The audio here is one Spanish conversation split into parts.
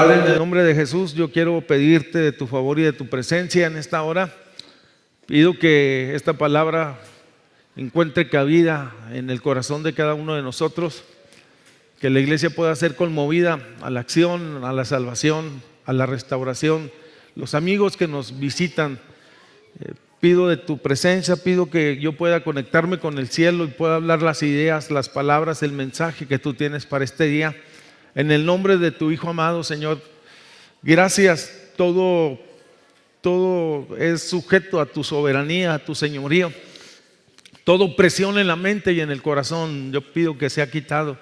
Padre, en el nombre de Jesús, yo quiero pedirte de tu favor y de tu presencia en esta hora. Pido que esta palabra encuentre cabida en el corazón de cada uno de nosotros, que la iglesia pueda ser conmovida a la acción, a la salvación, a la restauración. Los amigos que nos visitan, pido de tu presencia, pido que yo pueda conectarme con el cielo y pueda hablar las ideas, las palabras, el mensaje que tú tienes para este día. En el nombre de tu Hijo amado, Señor, gracias. Todo es sujeto a tu soberanía, a tu señorío. Toda opresión en la mente y en el corazón, yo pido que sea quitado.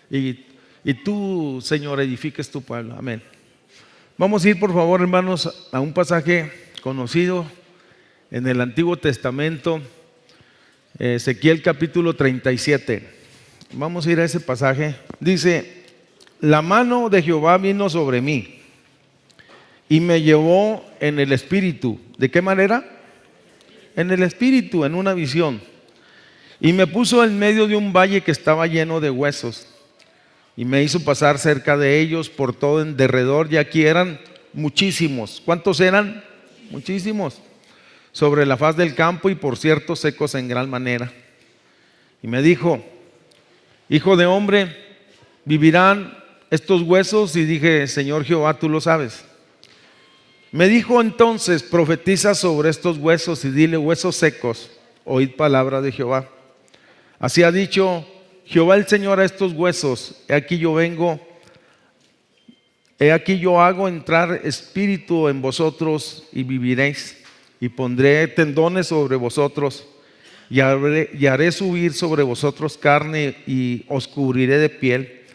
Y tú, Señor, edifiques tu pueblo. Amén. Vamos a ir, por favor, hermanos, a un pasaje conocido en el Antiguo Testamento, Ezequiel capítulo 37. Vamos a ir a ese pasaje. Dice: la mano de Jehová vino sobre mí y me llevó en el espíritu. ¿De qué manera? En el espíritu, en una visión. Y me puso en medio de un valle que estaba lleno de huesos. Y me hizo pasar cerca de ellos por todo en derredor, y aquí eran muchísimos. ¿Cuántos eran? Muchísimos. Sobre la faz del campo, y por cierto secos en gran manera. Y me dijo: hijo de hombre, ¿vivirán estos huesos? Y dije: Señor Jehová, tú lo sabes. Me dijo entonces: profetiza sobre estos huesos y dile: huesos secos, oíd palabra de Jehová. Así ha dicho Jehová el Señor a estos huesos: he aquí yo vengo, he aquí yo hago entrar espíritu en vosotros y viviréis, y pondré tendones sobre vosotros, y haré subir sobre vosotros carne, y os cubriré de piel,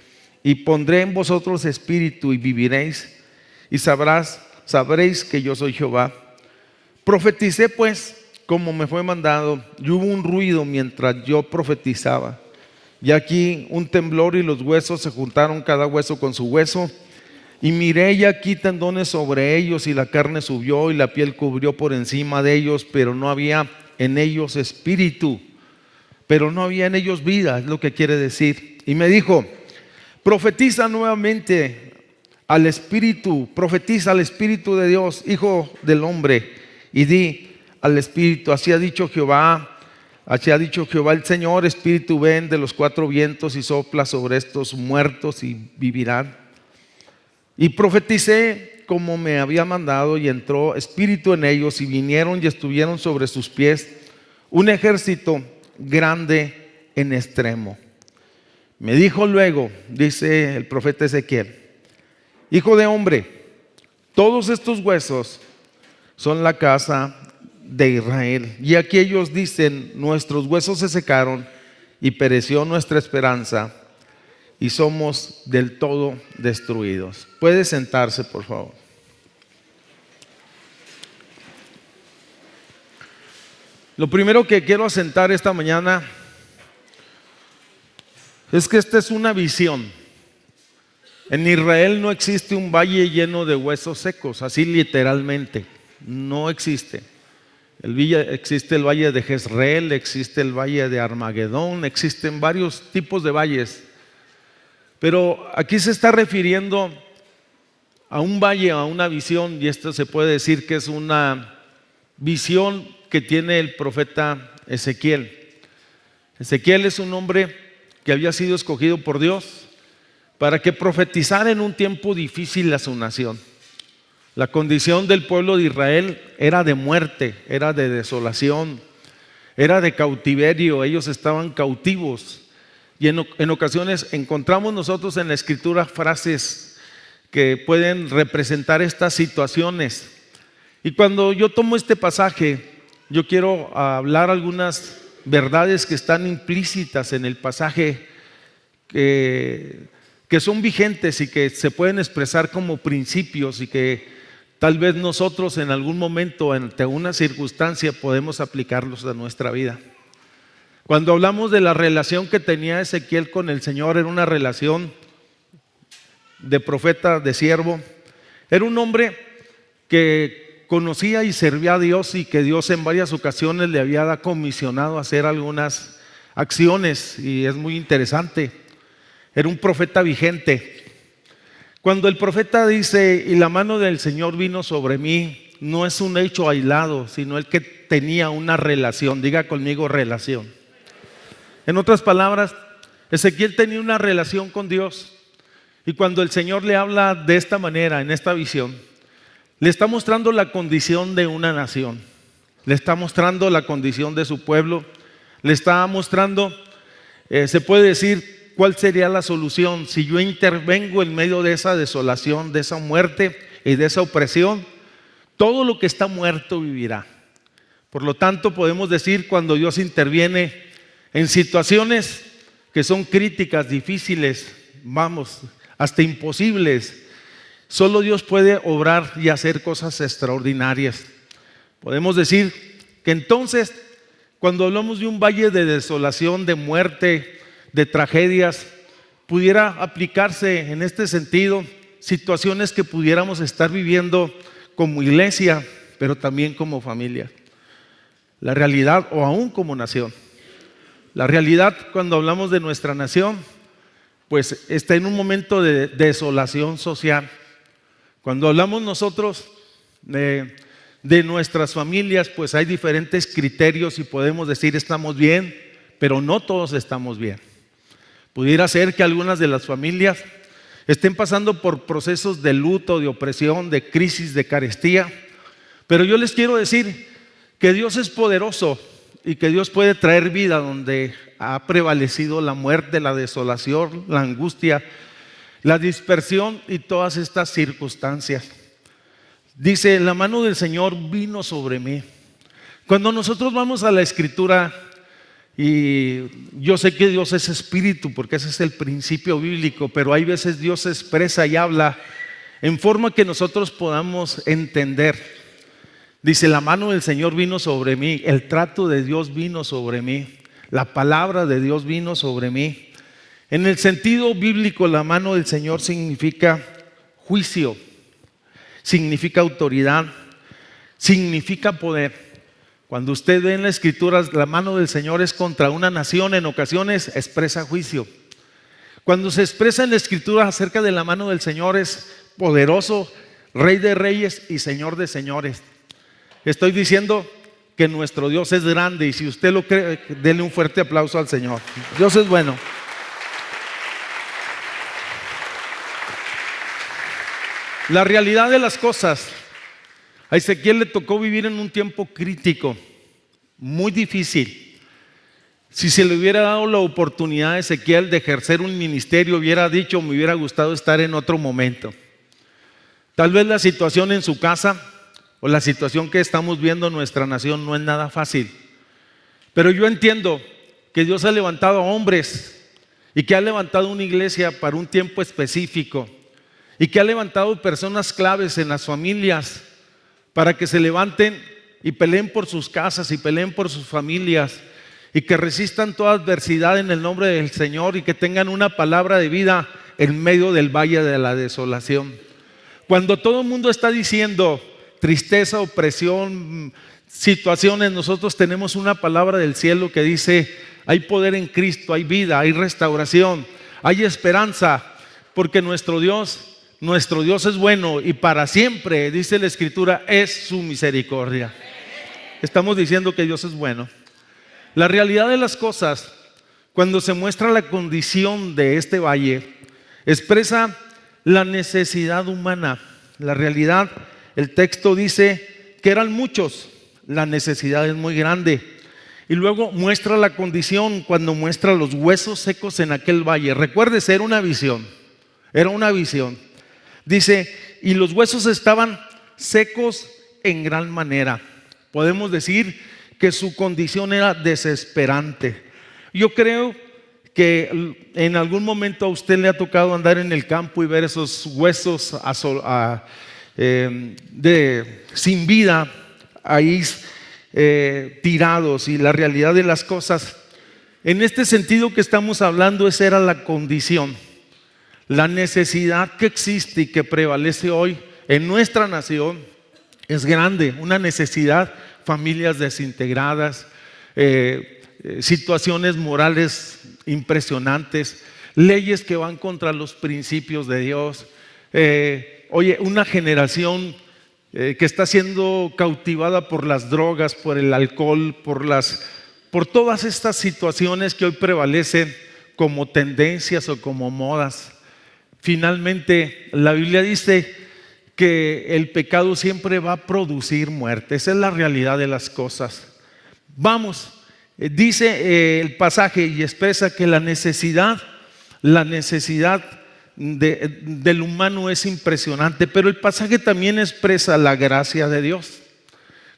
y pondré en vosotros espíritu y viviréis, y sabréis que yo soy Jehová. Profeticé pues como me fue mandado, y hubo un ruido mientras yo profetizaba, y aquí un temblor, y los huesos se juntaron cada hueso con su hueso, y miré, y aquí tendones sobre ellos, y la carne subió, y la piel cubrió por encima de ellos, pero no había en ellos espíritu, pero no había en ellos vida, es lo que quiere decir. Y me dijo: profetiza nuevamente al espíritu, profetiza al espíritu de Dios, hijo del hombre, y di al espíritu: así ha dicho Jehová el Señor, espíritu, ven de los cuatro vientos y sopla sobre estos muertos y vivirán. Y profeticé como me había mandado, y entró espíritu en ellos, y vinieron y estuvieron sobre sus pies un ejército grande en extremo. Me dijo luego, dice el profeta Ezequiel: hijo de hombre, todos estos huesos son la casa de Israel. Y aquí ellos dicen: nuestros huesos se secaron y pereció nuestra esperanza, y somos del todo destruidos. Puede sentarse, por favor. Lo primero que quiero asentar esta mañana es que esta es una visión. En Israel no existe un valle lleno de huesos secos, así literalmente, no existe. Existe el valle de Jezreel, existe el valle de Armagedón, existen varios tipos de valles. Pero aquí se está refiriendo a un valle, a una visión, y esto se puede decir que es una visión que tiene el profeta Ezequiel. Ezequiel es un hombre que había sido escogido por Dios para que profetizara en un tiempo difícil a su nación. La condición del pueblo de Israel era de muerte, era de desolación, era de cautiverio. Ellos estaban cautivos. Y en ocasiones encontramos nosotros en la Escritura frases que pueden representar estas situaciones. Y cuando yo tomo este pasaje, yo quiero hablar algunas verdades que están implícitas en el pasaje, que son vigentes y que se pueden expresar como principios, y que tal vez nosotros en algún momento, ante una circunstancia, podemos aplicarlos a nuestra vida. Cuando hablamos de la relación que tenía Ezequiel con el Señor, era una relación de profeta, de siervo. Era un hombre que conocía y servía a Dios, y que Dios en varias ocasiones le había comisionado a hacer algunas acciones, y es muy interesante. Era un profeta vigente. Cuando el profeta dice, y la mano del Señor vino sobre mí, no es un hecho aislado, sino el que tenía una relación. Diga conmigo, relación. En otras palabras, Ezequiel tenía una relación con Dios. Y cuando el Señor le habla de esta manera, en esta visión, le está mostrando la condición de una nación. Le está mostrando la condición de su pueblo. Le está mostrando, se puede decir, cuál sería la solución si yo intervengo en medio de esa desolación, de esa muerte y de esa opresión. Todo lo que está muerto vivirá. Por lo tanto, podemos decir, cuando Dios interviene en situaciones que son críticas, difíciles, vamos, hasta imposibles, solo Dios puede obrar y hacer cosas extraordinarias. Podemos decir que entonces, cuando hablamos de un valle de desolación, de muerte, de tragedias, pudiera aplicarse en este sentido situaciones que pudiéramos estar viviendo como iglesia, pero también como familia. La realidad, o aún como nación. La realidad, cuando hablamos de nuestra nación, pues está en un momento de desolación social. Cuando hablamos nosotros de nuestras familias, pues hay diferentes criterios y podemos decir estamos bien, pero no todos estamos bien. Pudiera ser que algunas de las familias estén pasando por procesos de luto, de opresión, de crisis, de carestía. Pero yo les quiero decir que Dios es poderoso y que Dios puede traer vida donde ha prevalecido la muerte, la desolación, la angustia, la dispersión y todas estas circunstancias. Dice, la mano del Señor vino sobre mí. Cuando nosotros vamos a la Escritura, y yo sé que Dios es espíritu porque ese es el principio bíblico, pero hay veces Dios se expresa y habla en forma que nosotros podamos entender. Dice, la mano del Señor vino sobre mí, el trato de Dios vino sobre mí, la palabra de Dios vino sobre mí. En el sentido bíblico, la mano del Señor significa juicio, significa autoridad, significa poder. Cuando usted ve en la Escritura, la mano del Señor es contra una nación, en ocasiones expresa juicio. Cuando se expresa en la Escritura acerca de la mano del Señor, es poderoso, Rey de reyes y Señor de señores. Estoy diciendo que nuestro Dios es grande, y si usted lo cree, denle un fuerte aplauso al Señor. Dios es bueno. La realidad de las cosas, a Ezequiel le tocó vivir en un tiempo crítico, muy difícil. Si se le hubiera dado la oportunidad a Ezequiel de ejercer un ministerio, hubiera dicho, me hubiera gustado estar en otro momento. Tal vez la situación en su casa o la situación que estamos viendo en nuestra nación no es nada fácil. Pero yo entiendo que Dios ha levantado a hombres y que ha levantado una iglesia para un tiempo específico y que ha levantado personas claves en las familias para que se levanten y peleen por sus casas y peleen por sus familias y que resistan toda adversidad en el nombre del Señor y que tengan una palabra de vida en medio del valle de la desolación. Cuando todo el mundo está diciendo tristeza, opresión, situaciones, nosotros tenemos una palabra del cielo que dice, hay poder en Cristo, hay vida, hay restauración, hay esperanza, porque nuestro Dios es bueno y para siempre, dice la Escritura, es su misericordia. Estamos diciendo que Dios es bueno. La realidad de las cosas, cuando se muestra la condición de este valle, expresa la necesidad humana. La realidad, el texto dice que eran muchos, la necesidad es muy grande. Y luego muestra la condición cuando muestra los huesos secos en aquel valle. Recuérdese, era una visión. Dice, y los huesos estaban secos en gran manera. Podemos decir que su condición era desesperante. Yo creo que en algún momento a usted le ha tocado andar en el campo y ver esos huesos sin vida ahí tirados, y la realidad de las cosas en este sentido que estamos hablando, esa era la condición. La necesidad que existe y que prevalece hoy en nuestra nación es grande, una necesidad, familias desintegradas, situaciones morales impresionantes, leyes que van contra los principios de Dios, Oye, una generación que está siendo cautivada por las drogas, por el alcohol, por todas estas situaciones que hoy prevalecen como tendencias o como modas. Finalmente, la Biblia dice que el pecado siempre va a producir muerte. Esa es la realidad de las cosas. Vamos, dice el pasaje y expresa que la necesidad del humano es impresionante, pero el pasaje también expresa la gracia de Dios.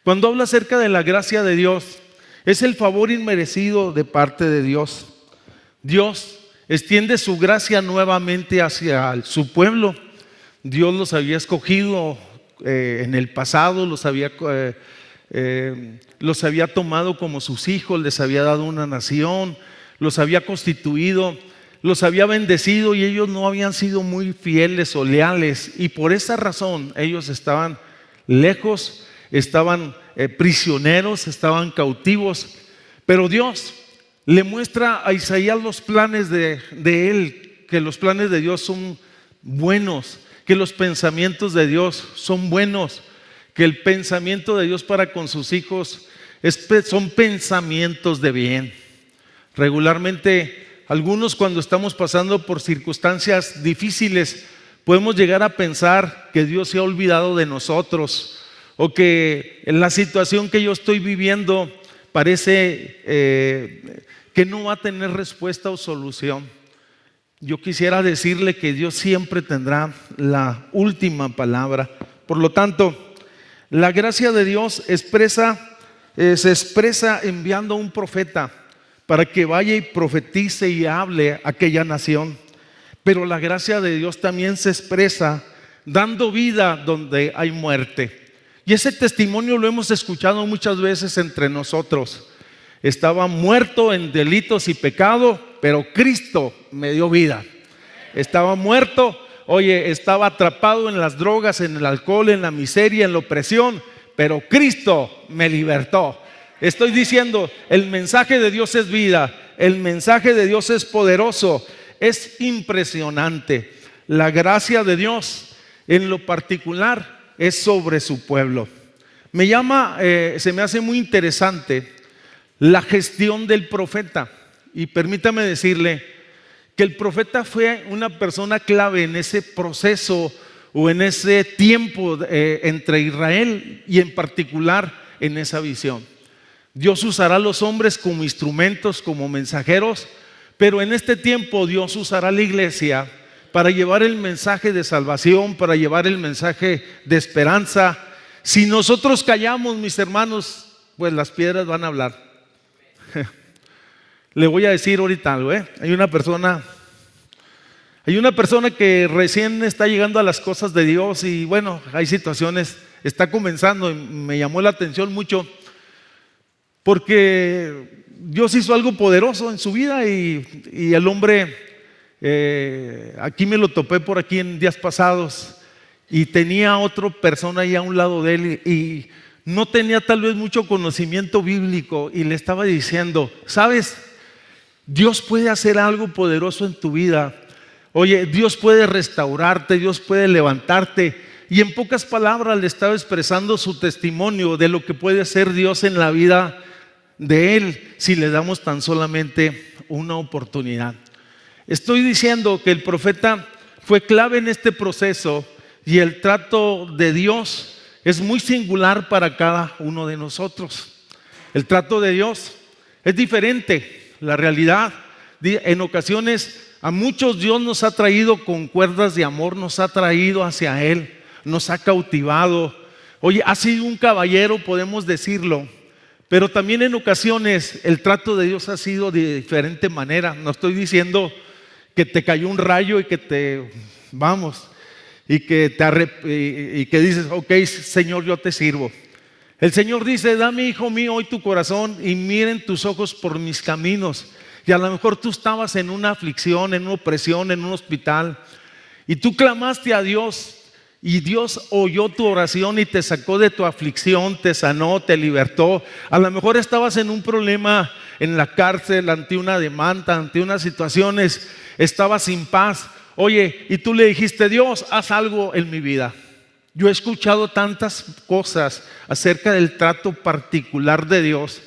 Cuando habla acerca de la gracia de Dios, es el favor inmerecido de parte de Dios. Dios extiende su gracia nuevamente hacia su pueblo. Dios los había escogido en el pasado, los había tomado como sus hijos, les había dado una nación, los había constituido, los había bendecido, y ellos no habían sido muy fieles o leales, y por esa razón ellos estaban lejos, estaban prisioneros, estaban cautivos. Pero Dios le muestra a Isaías los planes de él, que los planes de Dios son buenos, que los pensamientos de Dios son buenos, que el pensamiento de Dios para con sus hijos son pensamientos de bien. Regularmente, algunos, cuando estamos pasando por circunstancias difíciles, podemos llegar a pensar que Dios se ha olvidado de nosotros, o que en la situación que yo estoy viviendo parece que no va a tener respuesta o solución. Yo quisiera decirle que Dios siempre tendrá la última palabra. Por lo tanto, la gracia de Dios se expresa enviando a un profeta para que vaya y profetice y hable a aquella nación. Pero la gracia de Dios también se expresa dando vida donde hay muerte. Y ese testimonio lo hemos escuchado muchas veces entre nosotros. Estaba muerto en delitos y pecado, pero Cristo me dio vida. Estaba muerto, estaba atrapado en las drogas, en el alcohol, en la miseria, en la opresión, pero Cristo me libertó. Estoy diciendo, el mensaje de Dios es vida, el mensaje de Dios es poderoso, es impresionante. La gracia de Dios en lo particular es sobre su pueblo. Se me hace muy interesante la gestión del profeta, y permítame decirle que el profeta fue una persona clave en ese proceso o en ese tiempo entre Israel, y en particular en esa visión. Dios usará a los hombres como instrumentos, como mensajeros, pero en este tiempo Dios usará a la iglesia para llevar el mensaje de salvación, para llevar el mensaje de esperanza. Si nosotros callamos, mis hermanos, pues las piedras van a hablar. Le voy a decir ahorita algo, Hay una persona que recién está llegando a las cosas de Dios, y bueno, hay situaciones, está comenzando, y me llamó la atención mucho porque Dios hizo algo poderoso en su vida, y el hombre, aquí me lo topé por aquí en días pasados, y tenía otra persona ahí a un lado de él, y no tenía tal vez mucho conocimiento bíblico, y le estaba diciendo, ¿sabes? Dios puede hacer algo poderoso en tu vida. Dios puede restaurarte, Dios puede levantarte. Y en pocas palabras le estaba expresando su testimonio de lo que puede hacer Dios en la vida de él, si le damos tan solamente una oportunidad. Estoy diciendo que el profeta fue clave en este proceso, y el trato de Dios es muy singular para cada uno de nosotros. El trato de Dios es diferente. La realidad, en ocasiones a muchos Dios nos ha traído con cuerdas de amor, nos ha traído hacia Él, nos ha cautivado. Ha sido un caballero, podemos decirlo, pero también en ocasiones el trato de Dios ha sido de diferente manera. No estoy diciendo que te cayó un rayo y que y que dices, ok, Señor, yo te sirvo. El Señor dice, dame, hijo mío, hoy tu corazón, y miren tus ojos por mis caminos. Y a lo mejor tú estabas en una aflicción, en una opresión, en un hospital, y tú clamaste a Dios, y Dios oyó tu oración y te sacó de tu aflicción, te sanó, te libertó. A lo mejor estabas en un problema en la cárcel, ante una demanda, ante unas situaciones, estabas sin paz. Oye, y tú le dijiste: Dios, haz algo en mi vida. Yo he escuchado tantas cosas acerca del trato particular de Dios,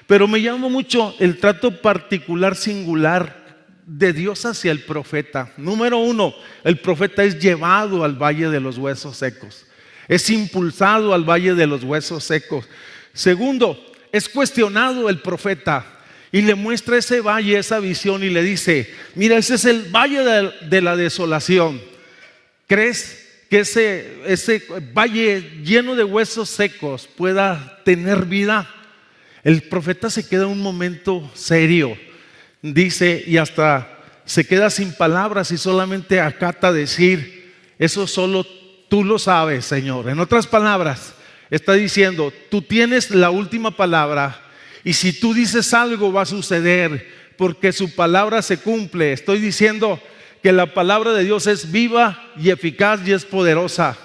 pero me llama mucho el trato particular singular de Dios hacia el profeta. Número uno, el profeta es llevado al valle de los huesos secos, es impulsado al valle de los huesos secos. Segundo, es cuestionado el profeta y le muestra ese valle, esa visión, y le dice: mira, ese es el valle de la desolación. ¿Crees que ese valle lleno de huesos secos pueda tener vida? El profeta se queda un momento serio, dice, y hasta se queda sin palabras y solamente acata decir: eso solo tú lo sabes, Señor. En otras palabras, está diciendo: tú tienes la última palabra, y si tú dices algo va a suceder, porque su palabra se cumple. Estoy diciendo que la palabra de Dios es viva y eficaz y es poderosa.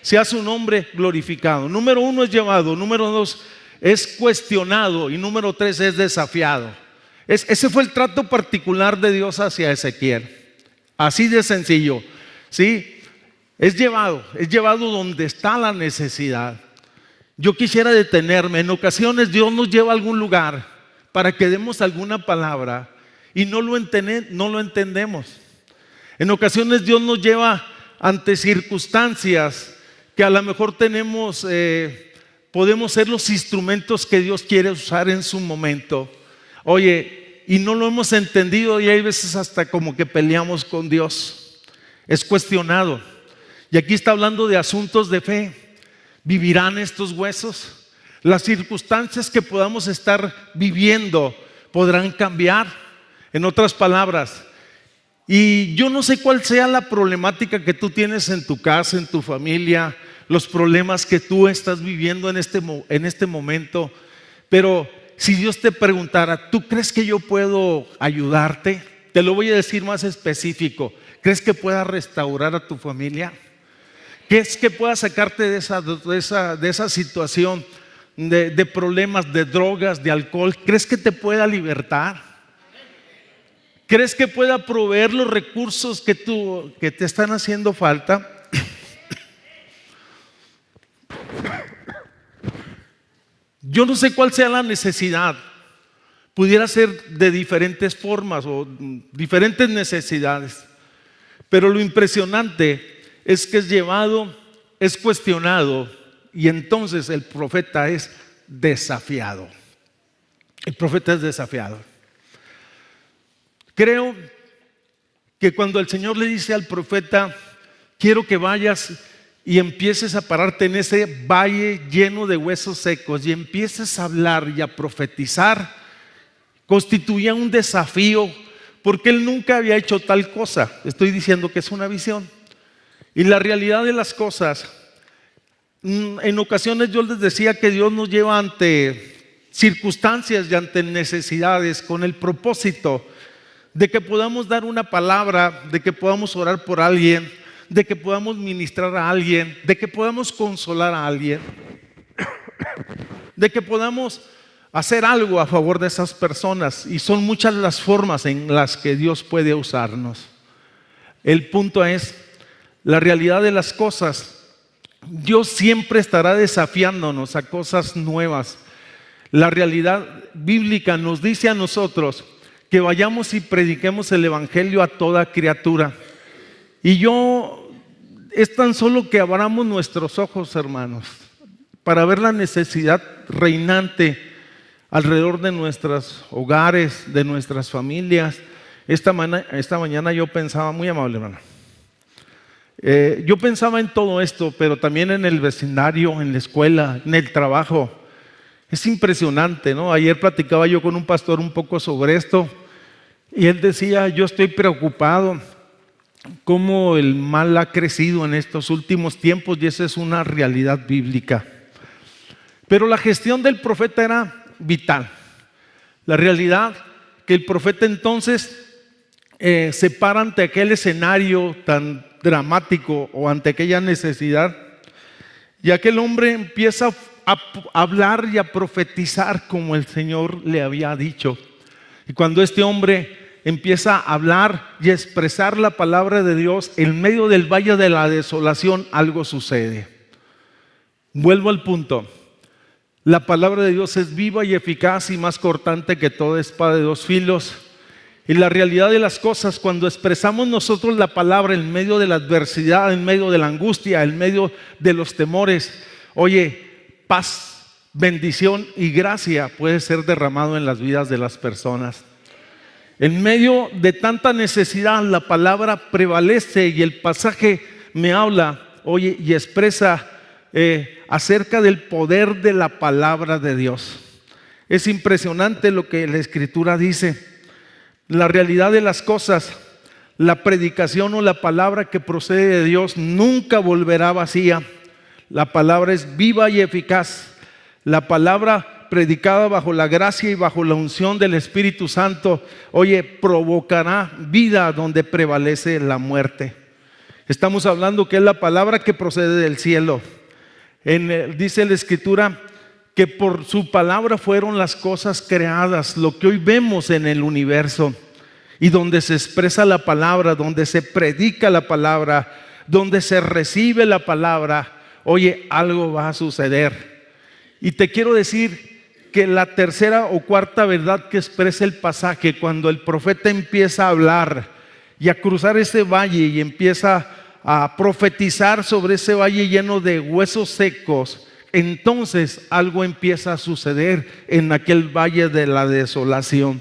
Sea su nombre glorificado. Número uno, es llevado. Número dos, es cuestionado. Y número tres, es desafiado. Ese fue el trato particular de Dios hacia Ezequiel. Así de sencillo, ¿sí? Es llevado donde está la necesidad. Yo quisiera detenerme. En ocasiones Dios nos lleva a algún lugar para que demos alguna palabra y no lo entendemos. En ocasiones Dios nos lleva ante circunstancias que a lo mejor podemos ser los instrumentos que Dios quiere usar en su momento. Oye, y no lo hemos entendido, y hay veces hasta como que peleamos con Dios. Es cuestionado. Y aquí está hablando de asuntos de fe. ¿Vivirán estos huesos? Las circunstancias que podamos estar viviendo podrán cambiar. En otras palabras, y yo no sé cuál sea la problemática que tú tienes en tu casa, en tu familia, los problemas que tú estás viviendo en este momento, pero si Dios te preguntara: ¿tú crees que yo puedo ayudarte? Te lo voy a decir más específico. ¿Crees que pueda restaurar a tu familia? ¿Crees que pueda sacarte de esa situación de problemas, de drogas, de alcohol? ¿Crees que te pueda libertar? ¿Crees que pueda proveer los recursos que te están haciendo falta? Yo no sé cuál sea la necesidad. Pudiera ser de diferentes formas o diferentes necesidades. Pero lo impresionante es que es llevado, es cuestionado, y entonces el profeta es desafiado. El profeta es desafiado. Creo que cuando el Señor le dice al profeta: quiero que vayas y empieces a pararte en ese valle lleno de huesos secos y empieces a hablar y a profetizar, constituía un desafío, porque él nunca había hecho tal cosa. Estoy diciendo que es una visión. Y la realidad de las cosas, en ocasiones yo les decía que Dios nos lleva ante circunstancias y ante necesidades con el propósito de que podamos dar una palabra, de que podamos orar por alguien, de que podamos ministrar a alguien, de que podamos consolar a alguien, de que podamos hacer algo a favor de esas personas. Y son muchas las formas en las que Dios puede usarnos. El punto es, la realidad de las cosas, Dios siempre estará desafiándonos a cosas nuevas. La realidad bíblica nos dice a nosotros que vayamos y prediquemos el evangelio a toda criatura. Y es tan solo que abramos nuestros ojos, hermanos, para ver la necesidad reinante alrededor de nuestros hogares, de nuestras familias. Esta mañana yo pensaba, muy amable hermano, yo pensaba en todo esto, pero también en el vecindario, en la escuela, en el trabajo. Es impresionante, ¿no? Ayer platicaba yo con un pastor un poco sobre esto, y él decía: yo estoy preocupado cómo el mal ha crecido en estos últimos tiempos, y esa es una realidad bíblica. Pero la gestión del profeta era vital. La realidad que el profeta entonces se para ante aquel escenario tan dramático o ante aquella necesidad, y aquel hombre empieza a hablar y a profetizar como el Señor le había dicho. Y cuando este hombre empieza a hablar y a expresar la palabra de Dios, en medio del valle de la desolación algo sucede. Vuelvo al punto. La palabra de Dios es viva y eficaz y más cortante que toda espada de dos filos. Y la realidad de las cosas, cuando expresamos nosotros la palabra en medio de la adversidad, en medio de la angustia, en medio de los temores, oye, paz, bendición y gracia puede ser derramado en las vidas de las personas. En medio de tanta necesidad, la palabra prevalece y el pasaje me habla, oye, y expresa acerca del poder de la palabra de Dios. Es impresionante lo que la Escritura dice. La realidad de las cosas, la predicación o la palabra que procede de Dios nunca volverá vacía. La palabra es viva y eficaz. La palabra predicada bajo la gracia y bajo la unción del Espíritu Santo, oye, provocará vida donde prevalece la muerte. Estamos hablando que es la palabra que procede del cielo. Dice la Escritura que por su palabra fueron las cosas creadas, lo que hoy vemos en el universo, y donde se expresa la palabra, donde se predica la palabra, donde se recibe la palabra, oye, algo va a suceder. Y te quiero decir que la tercera o cuarta verdad que expresa el pasaje, cuando el profeta empieza a hablar y a cruzar ese valle y empieza a profetizar sobre ese valle lleno de huesos secos, entonces algo empieza a suceder en aquel valle de la desolación.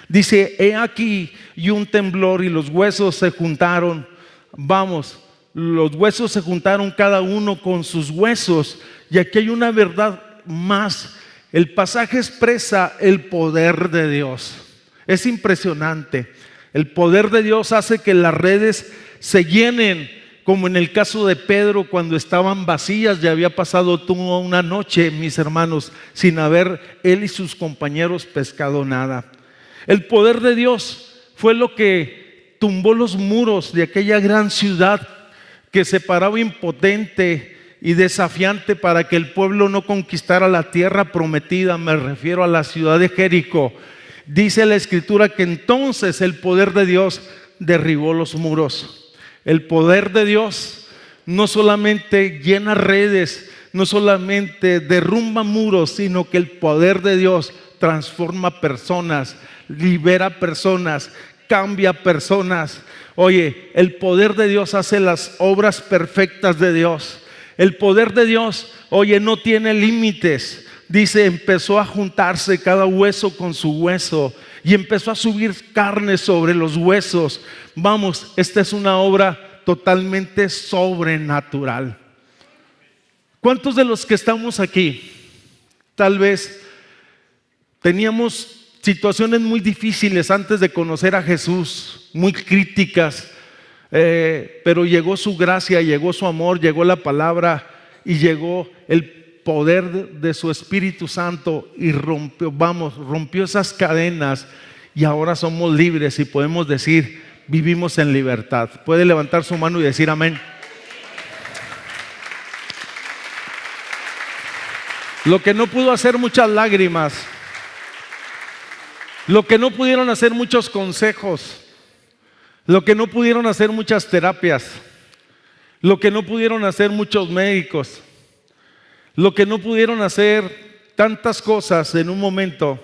Dice, he aquí y un temblor y los huesos se juntaron. Los huesos se juntaron cada uno con sus huesos. Y aquí hay una verdad más. El pasaje expresa el poder de Dios. Es impresionante. El poder de Dios hace que las redes se llenen, como en el caso de Pedro cuando estaban vacías. Ya había pasado toda una noche, mis hermanos, sin haber él y sus compañeros pescado nada. El poder de Dios fue lo que tumbó los muros de aquella gran ciudad que se paraba impotente y desafiante para que el pueblo no conquistara la tierra prometida. Me refiero a la ciudad de Jericó. Dice la Escritura que entonces el poder de Dios derribó los muros. El poder de Dios no solamente llena redes, no solamente derrumba muros, sino que el poder de Dios transforma personas, libera personas, cambia personas. Oye, el poder de Dios hace las obras perfectas de Dios. El poder de Dios, oye, no tiene límites. Dice, empezó a juntarse cada hueso con su hueso y empezó a subir carne sobre los huesos. Esta es una obra totalmente sobrenatural. ¿Cuántos de los que estamos aquí tal vez teníamos situaciones muy difíciles antes de conocer a Jesús, muy críticas, pero llegó su gracia, llegó su amor, llegó la palabra y llegó el poder de su Espíritu Santo y rompió esas cadenas y ahora somos libres y podemos decir, vivimos en libertad? ¿Puede levantar su mano y decir amén? Lo que no pudo hacer muchas lágrimas, lo que no pudieron hacer muchos consejos, lo que no pudieron hacer muchas terapias, lo que no pudieron hacer muchos médicos, lo que no pudieron hacer tantas cosas en un momento,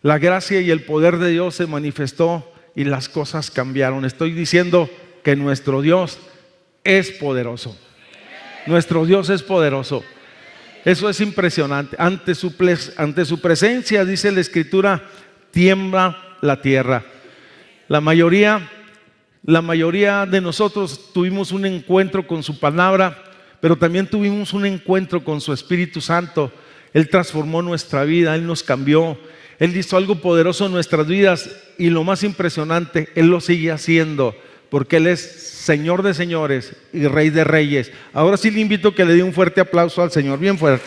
la gracia y el poder de Dios se manifestó y las cosas cambiaron. Estoy diciendo que nuestro Dios es poderoso. Nuestro Dios es poderoso. Eso es impresionante. Ante su presencia, dice la Escritura, tiembla la tierra. La mayoría de nosotros tuvimos un encuentro con su palabra, pero también tuvimos un encuentro con su Espíritu Santo. Él transformó nuestra vida, Él nos cambió, Él hizo algo poderoso en nuestras vidas y lo más impresionante, Él lo sigue haciendo porque Él es Señor de señores y Rey de reyes. Ahora sí le invito a que le dé un fuerte aplauso al Señor, bien fuerte.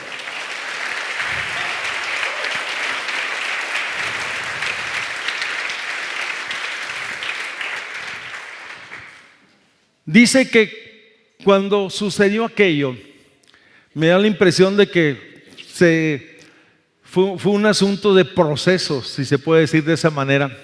Dice que cuando sucedió aquello, me da la impresión de que fue un asunto de procesos, si se puede decir de esa manera.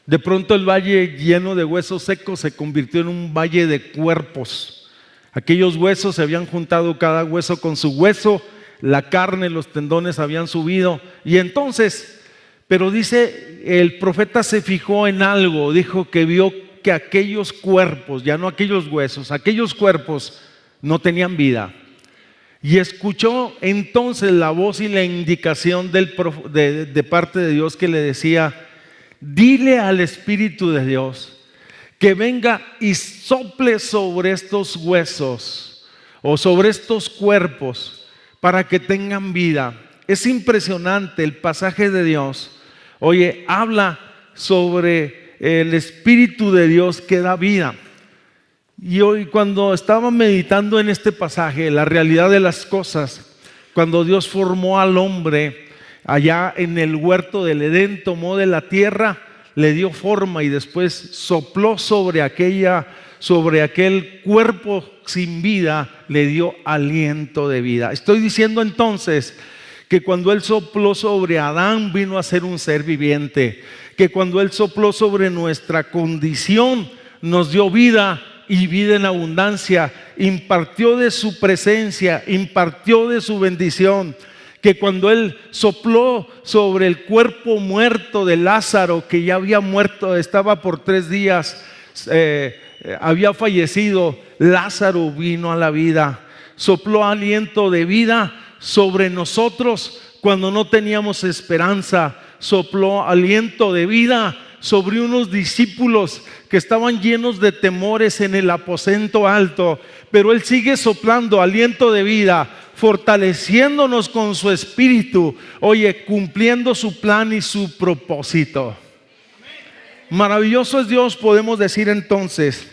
De pronto el valle lleno de huesos secos se convirtió en un valle de cuerpos. Aquellos huesos se habían juntado cada hueso con su hueso, la carne, los tendones habían subido. Y entonces, pero dice, el profeta se fijó en algo, dijo que vio que aquellos cuerpos, ya no aquellos huesos, aquellos cuerpos no tenían vida. Y escuchó entonces la voz y la indicación de parte de Dios que le decía: dile al Espíritu de Dios que venga y sople sobre estos huesos o sobre estos cuerpos para que tengan vida. Es impresionante el pasaje de Dios. Oye, habla sobre el Espíritu de Dios que da vida. Y hoy, cuando estaba meditando en este pasaje, la realidad de las cosas, cuando Dios formó al hombre allá en el huerto del Edén, tomó de la tierra, le dio forma y después sopló sobre aquel cuerpo sin vida, le dio aliento de vida. Estoy diciendo entonces que cuando Él sopló sobre Adán, vino a ser un ser viviente, que cuando Él sopló sobre nuestra condición, nos dio vida y vida en abundancia, impartió de su presencia, impartió de su bendición. Que cuando Él sopló sobre el cuerpo muerto de Lázaro, que ya había muerto, estaba por 3 días, había fallecido, Lázaro vino a la vida. Sopló aliento de vida sobre nosotros cuando no teníamos esperanza. Sopló aliento de vida sobre unos discípulos que estaban llenos de temores en el aposento alto, pero Él sigue soplando aliento de vida, fortaleciéndonos con su espíritu, oye, cumpliendo su plan y su propósito. Maravilloso es Dios, podemos decir entonces.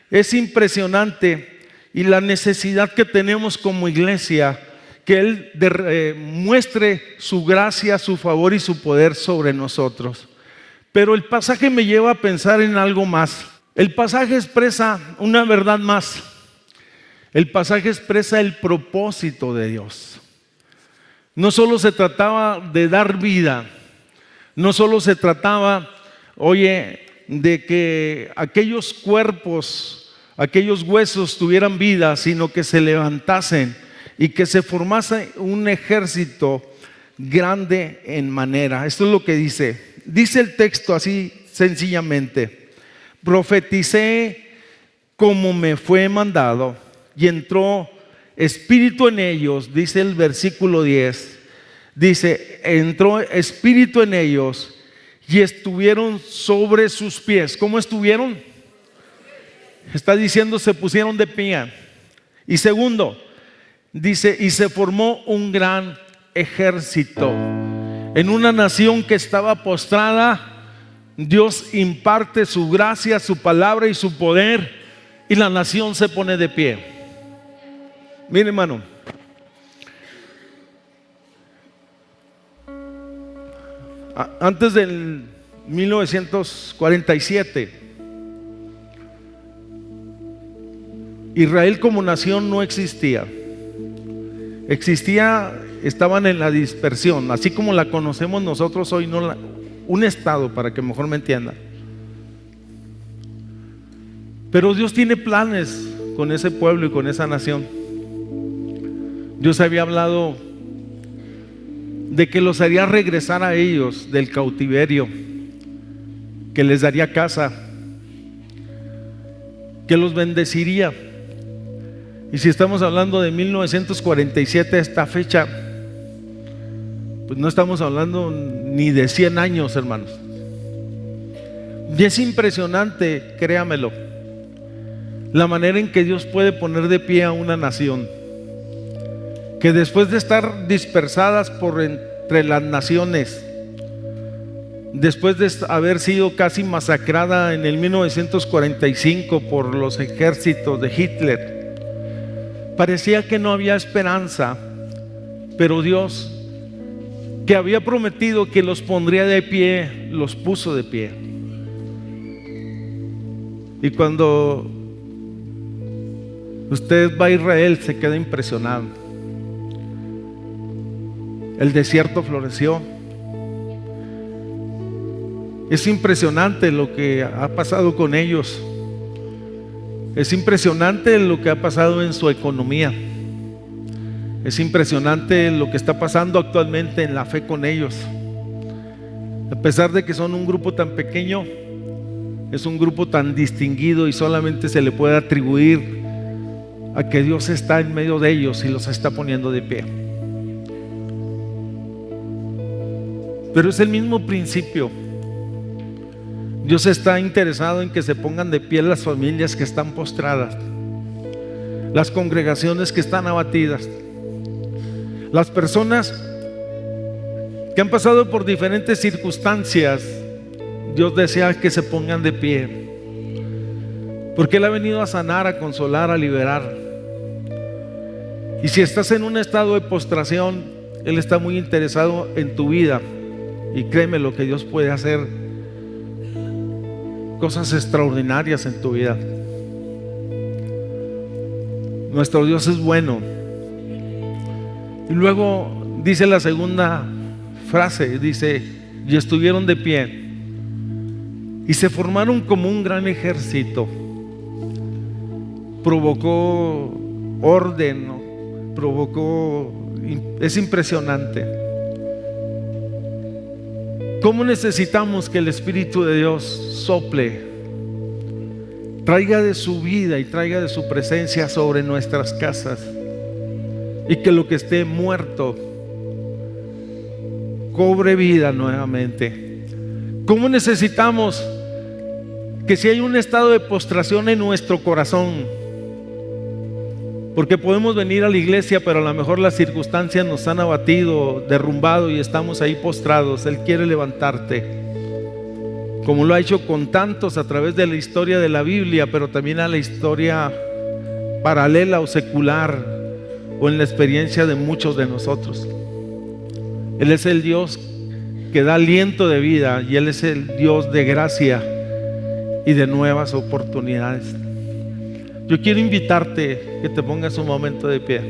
Es impresionante y la necesidad que tenemos como iglesia, que Él muestre su gracia, su favor y su poder sobre nosotros. Pero el pasaje me lleva a pensar en algo más. El pasaje expresa una verdad más. El pasaje expresa el propósito de Dios. No solo se trataba de dar vida, no solo se trataba, oye, de que aquellos cuerpos, aquellos huesos tuvieran vida, sino que se levantasen y que se formase un ejército grande en manera. Esto es lo que dice el texto así sencillamente: profeticé como me fue mandado y entró espíritu en ellos, dice el versículo 10, dice, entró espíritu en ellos y estuvieron sobre sus pies. ¿Cómo estuvieron? Está diciendo, se pusieron de pie. Y segundo, dice, y se formó un gran ejército. En una nación que estaba postrada, Dios imparte su gracia, su palabra y su poder, y la nación se pone de pie. Mire, hermano, antes del 1947, Israel como nación no existía. Estaban en la dispersión, así como la conocemos nosotros hoy, un estado, para que mejor me entienda. Pero Dios tiene planes con ese pueblo y con esa nación. Dios había hablado de que los haría regresar a ellos del cautiverio, que les daría casa, que los bendeciría. Y si estamos hablando de 1947 a esta fecha, pues no estamos hablando ni de 100 años, hermanos. Y es impresionante, créamelo, la manera en que Dios puede poner de pie a una nación que después de estar dispersadas por entre las naciones, después de haber sido casi masacrada en el 1945 por los ejércitos de Hitler, parecía que no había esperanza, pero Dios, que había prometido que los pondría de pie, los puso de pie. Y cuando usted va a Israel, se queda impresionado. El desierto floreció, Es impresionante lo que ha pasado con ellos. Es impresionante lo que ha pasado en su economía. Es impresionante lo que está pasando actualmente en la fe con ellos. A pesar de que son un grupo tan pequeño, es un grupo tan distinguido y solamente se le puede atribuir a que Dios está en medio de ellos y los está poniendo de pie. Pero es el mismo principio. Dios está interesado en que se pongan de pie las familias que están postradas, las congregaciones que están abatidas, las personas que han pasado por diferentes circunstancias. Dios desea que se pongan de pie, porque Él ha venido a sanar, a consolar, a liberar. Y si estás en un estado de postración, Él está muy interesado en tu vida. Y créeme lo que Dios puede hacer cosas extraordinarias en tu vida. Nuestro Dios es bueno. Y luego dice la segunda frase, dice: y estuvieron de pie y se formaron como un gran ejército. Provocó orden, ¿no? Es impresionante. ¿Cómo necesitamos que el Espíritu de Dios sople, traiga de su vida y traiga de su presencia sobre nuestras casas, y que lo que esté muerto cobre vida nuevamente? ¿Cómo necesitamos que si hay un estado de postración en nuestro corazón, porque podemos venir a la iglesia, pero a lo mejor las circunstancias nos han abatido, derrumbado y estamos ahí postrados? Él quiere levantarte, como lo ha hecho con tantos a través de la historia de la Biblia, pero también a la historia paralela o secular, o en la experiencia de muchos de nosotros. Él es el Dios que da aliento de vida, y Él es el Dios de gracia y de nuevas oportunidades. Yo quiero invitarte que te pongas un momento de pie.